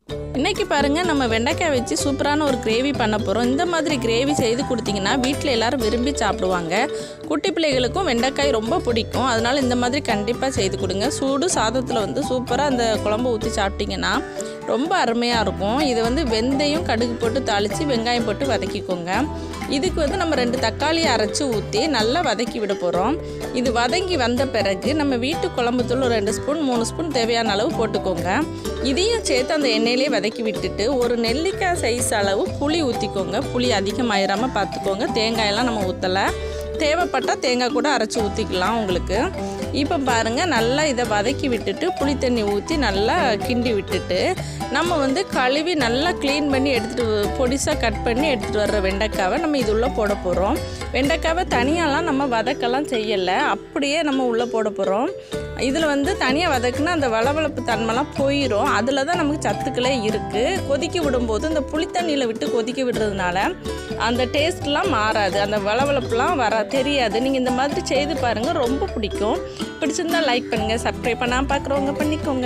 இன்றைக்கி பாருங்கள், நம்ம வெண்டைக்காய் வச்சு சூப்பரான ஒரு கிரேவி பண்ண போகிறோம். இந்த மாதிரி கிரேவி செய்து கொடுத்திங்கன்னா வீட்டில் எல்லோரும் விரும்பி சாப்பிடுவாங்க. குட்டி பிள்ளைகளுக்கும் வெண்டைக்காய் ரொம்ப பிடிக்கும். அதனால் இந்த மாதிரி கண்டிப்பாக செய்து கொடுங்க. சூடு சாதத்தில் சூப்பராக அந்த குழம்பு ஊற்றி சாப்பிட்டிங்கன்னா ரொம்ப அருமையாக இருக்கும். இது வெந்தயம் கடுகு போட்டு தாளித்து வெங்காயம் போட்டு வதக்கிக்கோங்க. இதுக்கு நம்ம 2 தக்காளியை அரைச்சி ஊற்றி நல்லா வதக்கி விட போகிறோம். இது வதங்கி வந்த பிறகு நம்ம வீட்டு குழம்புத்தூள் 2 ஸ்பூன் 3 ஸ்பூன் தேவையான அளவு போட்டுக்கோங்க. இதையும் சேர்த்து அந்த எண்ணெயிலே வதக்கி விட்டுட்டு ஒரு நெல்லிக்காய் சைஸ் அளவு புளி ஊற்றிக்கோங்க. புளி அதிகமாயிராமல் பார்த்துக்கோங்க. தேங்காயெல்லாம் நம்ம ஊற்றலை. தேவைப்பட்டால் தேங்காய் கூட அரைச்சி ஊற்றிக்கலாம் உங்களுக்கு. இப்போ பாருங்கள், நல்லா இதை வதக்கி விட்டுட்டு புளி தண்ணி ஊற்றி நல்லா கிண்டி விட்டுட்டு நம்ம கழுவி நல்லா க்ளீன் பண்ணி எடுத்துகிட்டு பொடிசாக கட் பண்ணி எடுத்துகிட்டு வர்ற வெண்டைக்காவை நம்ம இது உள்ளே போட போகிறோம். வெண்டைக்காவை தனியாலாம் நம்ம வதக்கலாம் செய்யலை, அப்படியே நம்ம உள்ளே போட போகிறோம். இதில் தனியாக வதக்குனா அந்த வளவளப்பு தன்மைலாம் போயிடும். அதில் தான் நமக்கு சத்துக்களே இருக்குது. கொதிக்க விடும்போது இந்த புளித்தண்ணியில் விட்டு கொதிக்க விடுறதுனால அந்த டேஸ்ட்லாம் மாறாது, அந்த வளவளப்புலாம் தெரியாது. நீங்கள் இந்த மாதிரி செய்து பாருங்கள், ரொம்ப பிடிக்கும். பிடிச்சிருந்தால் லைக் பண்ணுங்கள். சப்ஸ்கிரைப் பண்ணாமல் பார்க்குறவங்க பண்ணிக்கோங்க.